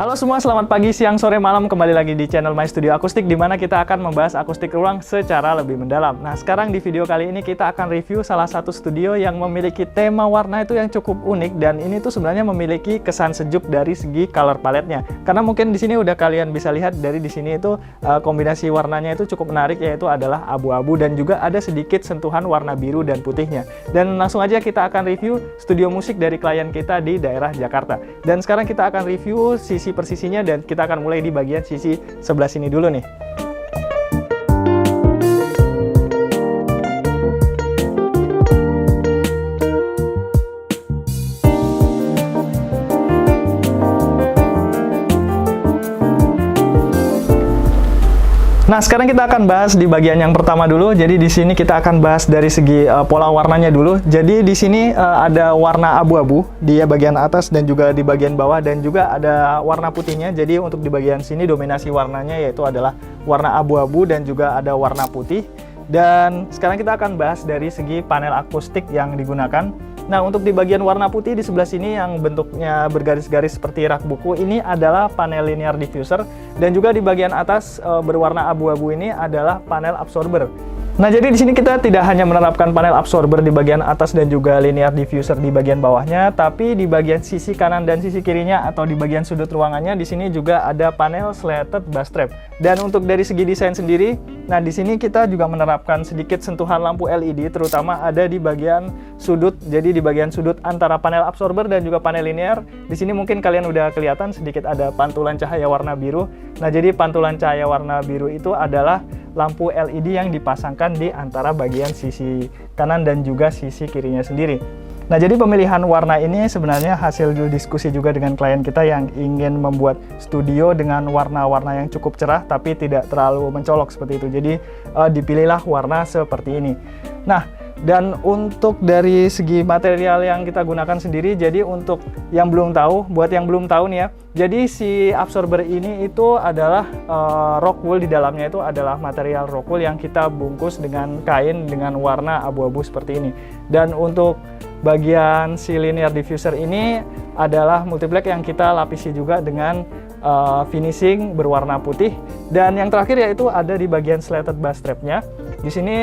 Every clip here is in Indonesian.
Halo semua, selamat pagi, siang, sore, malam. Kembali lagi di channel My Studio Akustik, di mana kita akan membahas akustik ruang secara lebih mendalam. Nah, sekarang di video kali ini kita akan review salah satu studio yang memiliki tema warna itu yang cukup unik, dan ini tuh sebenarnya memiliki kesan sejuk dari segi color palette-nya. Karena mungkin di sini udah kalian bisa lihat dari di sini itu kombinasi warnanya itu cukup menarik, yaitu adalah abu-abu dan juga ada sedikit sentuhan warna biru dan putihnya. Dan langsung aja kita akan review studio musik dari klien kita di daerah Jakarta. Dan sekarang kita akan review sisi persisinya, dan kita akan mulai di bagian sisi sebelah sini dulu nih. Nah, sekarang kita akan bahas di bagian yang pertama dulu. Jadi di sini kita akan bahas dari segi pola warnanya dulu. Jadi di sini ada warna abu-abu di bagian atas dan juga di bagian bawah, dan juga ada warna putihnya. Jadi untuk di bagian sini dominasi warnanya yaitu adalah warna abu-abu dan juga ada warna putih. Dan sekarang kita akan bahas dari segi panel akustik yang digunakan. Nah, untuk di bagian warna putih di sebelah sini yang bentuknya bergaris-garis seperti rak buku, ini adalah panel linear diffuser, dan juga di bagian atas berwarna abu-abu ini adalah panel absorber. Nah, jadi di sini kita tidak hanya menerapkan panel absorber di bagian atas dan juga linear diffuser di bagian bawahnya, tapi di bagian sisi kanan dan sisi kirinya atau di bagian sudut ruangannya di sini juga ada panel slated bass trap. Dan untuk dari segi desain sendiri, nah di sini kita juga menerapkan sedikit sentuhan lampu LED, terutama ada di bagian sudut. Jadi di bagian sudut antara panel absorber dan juga panel linear, di sini mungkin kalian udah kelihatan sedikit ada pantulan cahaya warna biru. Nah, jadi pantulan cahaya warna biru itu adalah lampu LED yang dipasangkan di antara bagian sisi kanan dan juga sisi kirinya sendiri. Nah, jadi pemilihan warna ini sebenarnya hasil diskusi juga dengan klien kita yang ingin membuat studio dengan warna-warna yang cukup cerah tapi tidak terlalu mencolok seperti itu. Jadi dipilihlah warna seperti ini. Nah, dan untuk dari segi material yang kita gunakan sendiri, jadi untuk yang belum tahu, buat yang belum tahu nih ya, jadi si absorber ini itu adalah rock wool, di dalamnya itu adalah material rock wool yang kita bungkus dengan kain dengan warna abu-abu seperti ini. Dan untuk bagian si linear diffuser ini adalah multiblack yang kita lapisi juga dengan finishing berwarna putih. Dan yang terakhir yaitu ada di bagian slated bass strap-nya. Di sini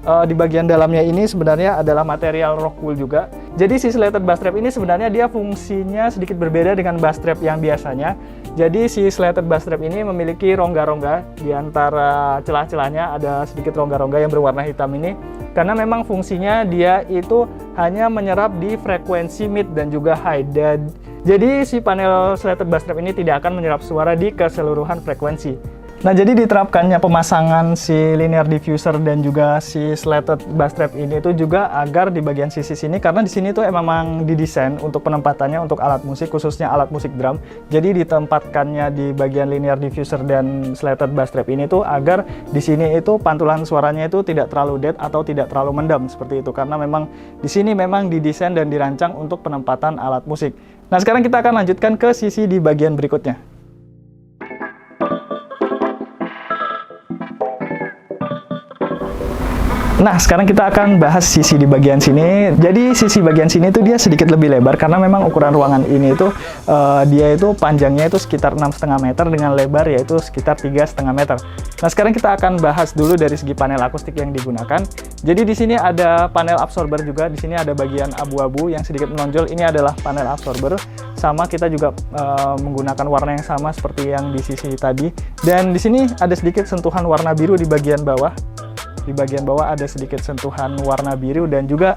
di bagian dalamnya ini sebenarnya adalah material rock wool juga. Jadi si slated bass strap ini sebenarnya dia fungsinya sedikit berbeda dengan bass strap yang biasanya. Jadi si slated bass strap ini memiliki rongga-rongga di antara celah-celahnya, ada sedikit rongga-rongga yang berwarna hitam ini. Karena memang fungsinya dia itu hanya menyerap di frekuensi mid dan juga high. Jadi si panel slated bass strap ini tidak akan menyerap suara di keseluruhan frekuensi. Nah, jadi diterapkannya pemasangan si linear diffuser dan juga si slated bass trap ini itu juga agar di bagian sisi sini, karena di sini tuh memang didesain untuk penempatannya untuk alat musik, khususnya alat musik drum. Jadi ditempatkannya di bagian linear diffuser dan slated bass trap ini tuh agar di sini itu pantulan suaranya itu tidak terlalu dead atau tidak terlalu mendam seperti itu, karena memang di sini memang didesain dan dirancang untuk penempatan alat musik. Nah, sekarang kita akan lanjutkan ke sisi di bagian berikutnya. Nah, sekarang kita akan bahas sisi di bagian sini. Jadi sisi bagian sini itu dia sedikit lebih lebar karena memang ukuran ruangan ini itu dia itu panjangnya itu sekitar 6,5 meter dengan lebar yaitu sekitar 3,5 meter. Nah, sekarang kita akan bahas dulu dari segi panel akustik yang digunakan. Jadi di sini ada panel absorber juga. Di sini ada bagian abu-abu yang sedikit menonjol. Ini adalah panel absorber. Sama kita juga menggunakan warna yang sama seperti yang di sisi tadi. Dan di sini ada sedikit sentuhan warna biru di bagian bawah. Di bagian bawah ada sedikit sentuhan warna biru dan juga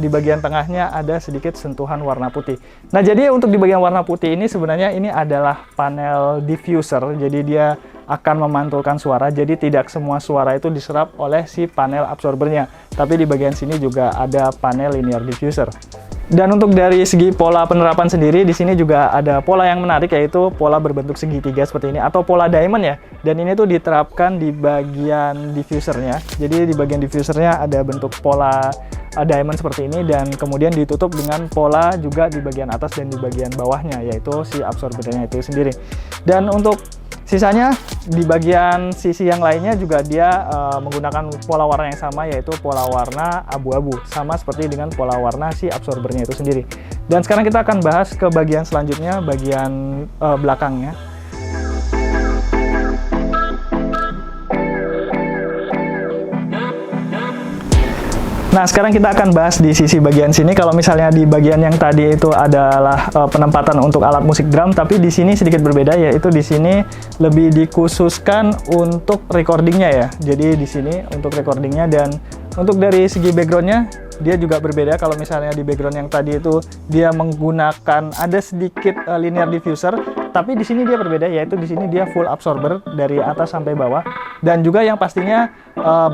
di bagian tengahnya ada sedikit sentuhan warna putih. Nah, jadi untuk di bagian warna putih ini sebenarnya ini adalah panel diffuser. Jadi dia akan memantulkan suara. Jadi tidak semua suara itu diserap oleh si panel absorbernya. Tapi di bagian sini juga ada panel linear diffuser. Dan untuk dari segi pola penerapan sendiri, di sini juga ada pola yang menarik, yaitu pola berbentuk segitiga seperti ini atau pola diamond ya. Dan ini tuh diterapkan di bagian diffusernya. Jadi di bagian diffusernya ada bentuk pola diamond seperti ini, dan kemudian ditutup dengan pola juga di bagian atas dan di bagian bawahnya, yaitu si absorbernya itu sendiri. Dan untuk sisanya di bagian sisi yang lainnya juga dia menggunakan pola warna yang sama, yaitu pola warna abu-abu, sama seperti dengan pola warna si absorbernya itu sendiri. Dan sekarang kita akan bahas ke bagian selanjutnya, bagian belakangnya. Nah, sekarang kita akan bahas di sisi bagian sini. Kalau misalnya di bagian yang tadi itu adalah penempatan untuk alat musik drum, tapi di sini sedikit berbeda, yaitu di sini lebih dikhususkan untuk recordingnya ya. Jadi di sini untuk recordingnya, dan untuk dari segi backgroundnya dia juga berbeda. Kalau misalnya di background yang tadi itu dia menggunakan ada sedikit linear diffuser, tapi di sini dia berbeda, yaitu di sini dia full absorber dari atas sampai bawah. Dan juga yang pastinya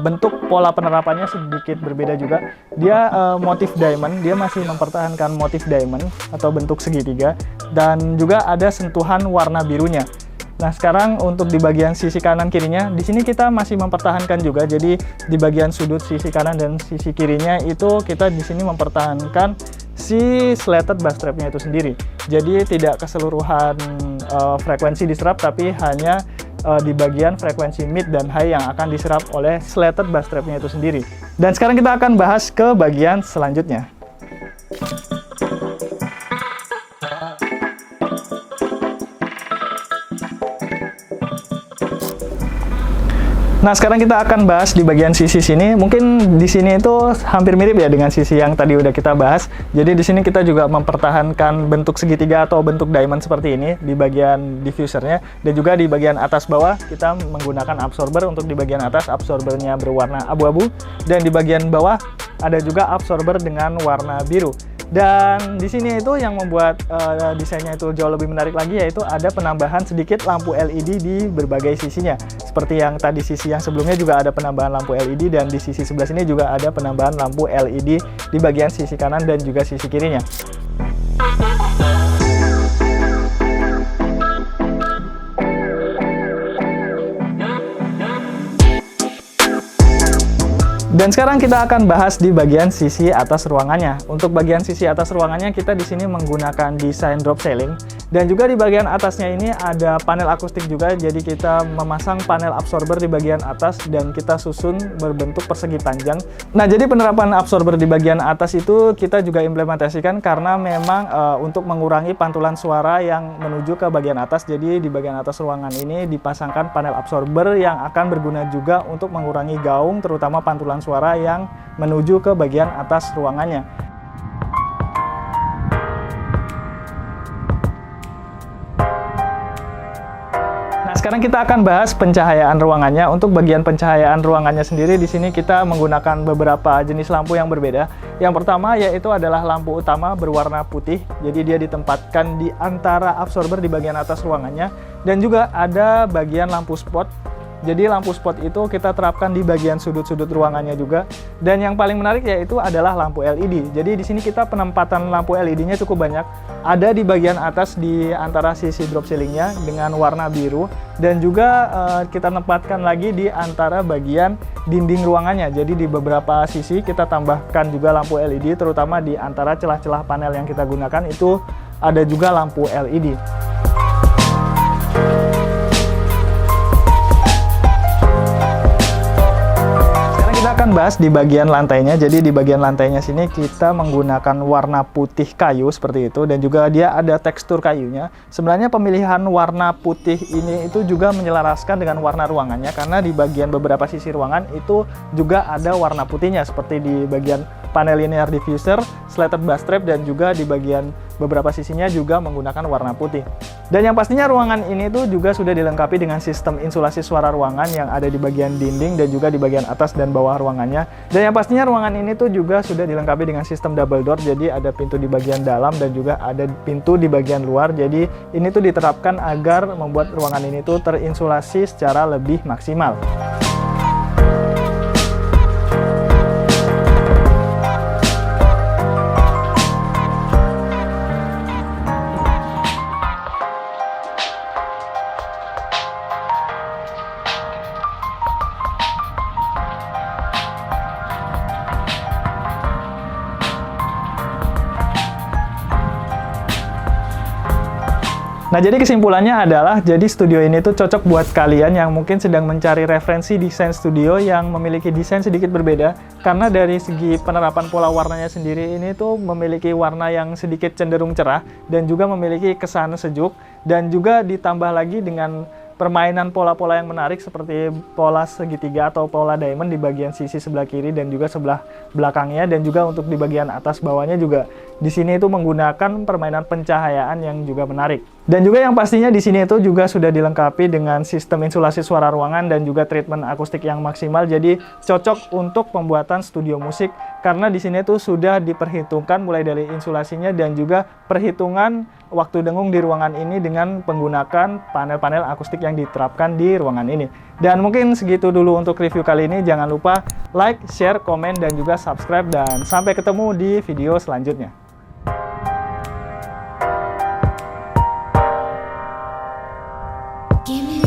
bentuk pola penerapannya sedikit berbeda juga. Dia motif diamond, dia masih mempertahankan motif diamond atau bentuk segitiga, dan juga ada sentuhan warna birunya. Nah, sekarang untuk di bagian sisi kanan kirinya, di sini kita masih mempertahankan juga. Jadi di bagian sudut sisi kanan dan sisi kirinya itu kita di sini mempertahankan si slated bass trapnya itu sendiri. Jadi tidak keseluruhan frekuensi diserap, tapi hanya di bagian frekuensi mid dan high yang akan diserap oleh slated bass trapnya itu sendiri. Dan sekarang kita akan bahas ke bagian selanjutnya. Nah, sekarang kita akan bahas di bagian sisi sini. Mungkin di sini itu hampir mirip ya dengan sisi yang tadi udah kita bahas. Jadi di sini kita juga mempertahankan bentuk segitiga atau bentuk diamond seperti ini di bagian diffusernya, dan juga di bagian atas bawah kita menggunakan absorber. Untuk di bagian atas absorbernya berwarna abu-abu, dan di bagian bawah ada juga absorber dengan warna biru. Dan di sini itu yang membuat desainnya itu jauh lebih menarik lagi, yaitu ada penambahan sedikit lampu LED di berbagai sisinya. Seperti yang tadi sisi yang sebelumnya juga ada penambahan lampu LED, dan di sisi sebelah sini juga ada penambahan lampu LED di bagian sisi kanan dan juga sisi kirinya. Dan sekarang kita akan bahas di bagian sisi atas ruangannya. Untuk bagian sisi atas ruangannya kita di sini menggunakan desain drop ceiling, dan juga di bagian atasnya ini ada panel akustik juga. Jadi kita memasang panel absorber di bagian atas dan kita susun berbentuk persegi panjang. Nah, jadi penerapan absorber di bagian atas itu kita juga implementasikan karena memang untuk mengurangi pantulan suara yang menuju ke bagian atas. Jadi di bagian atas ruangan ini dipasangkan panel absorber yang akan berguna juga untuk mengurangi gaung, terutama pantulan suara yang menuju ke bagian atas ruangannya. Nah, sekarang kita akan bahas pencahayaan ruangannya. Untuk bagian pencahayaan ruangannya sendiri, di sini kita menggunakan beberapa jenis lampu yang berbeda. Yang pertama yaitu adalah lampu utama berwarna putih. Jadi dia ditempatkan di antara absorber di bagian atas ruangannya, dan juga ada bagian lampu spot. Jadi lampu spot itu kita terapkan di bagian sudut-sudut ruangannya juga. Dan yang paling menarik yaitu adalah lampu LED. Jadi di sini kita penempatan lampu LED-nya cukup banyak. Ada di bagian atas di antara sisi drop ceiling-nya dengan warna biru, dan juga kita tempatkan lagi di antara bagian dinding ruangannya. Jadi di beberapa sisi kita tambahkan juga lampu LED, terutama di antara celah-celah panel yang kita gunakan itu ada juga lampu LED. Kita akan bahas di bagian lantainya. Jadi di bagian lantainya sini kita menggunakan warna putih kayu seperti itu, dan juga dia ada tekstur kayunya. Sebenarnya pemilihan warna putih ini itu juga menyelaraskan dengan warna ruangannya, karena di bagian beberapa sisi ruangan itu juga ada warna putihnya, seperti di bagian panel linear diffuser, slated bass trap, dan juga di bagian beberapa sisinya juga menggunakan warna putih. Dan yang pastinya ruangan ini tuh juga sudah dilengkapi dengan sistem insulasi suara ruangan yang ada di bagian dinding dan juga di bagian atas dan bawah ruangannya. Dan yang pastinya ruangan ini tuh juga sudah dilengkapi dengan sistem double door, jadi ada pintu di bagian dalam dan juga ada pintu di bagian luar. Jadi ini tuh diterapkan agar membuat ruangan ini tuh terinsulasi secara lebih maksimal. Nah, jadi kesimpulannya adalah, jadi studio ini tuh cocok buat kalian yang mungkin sedang mencari referensi desain studio yang memiliki desain sedikit berbeda. Karena dari segi penerapan pola warnanya sendiri ini tuh memiliki warna yang sedikit cenderung cerah dan juga memiliki kesan sejuk, dan juga ditambah lagi dengan permainan pola-pola yang menarik seperti pola segitiga atau pola diamond di bagian sisi sebelah kiri dan juga sebelah belakangnya, dan juga untuk di bagian atas bawahnya juga di sini itu menggunakan permainan pencahayaan yang juga menarik. Dan juga yang pastinya di sini itu juga sudah dilengkapi dengan sistem insulasi suara ruangan dan juga treatment akustik yang maksimal. Jadi cocok untuk pembuatan studio musik karena di sini itu sudah diperhitungkan mulai dari insulasinya dan juga perhitungan waktu dengung di ruangan ini dengan menggunakan panel-panel akustik yang diterapkan di ruangan ini. Dan mungkin segitu dulu untuk review kali ini. Jangan lupa like, share, komen, dan juga subscribe. Dan sampai ketemu di video selanjutnya. Give me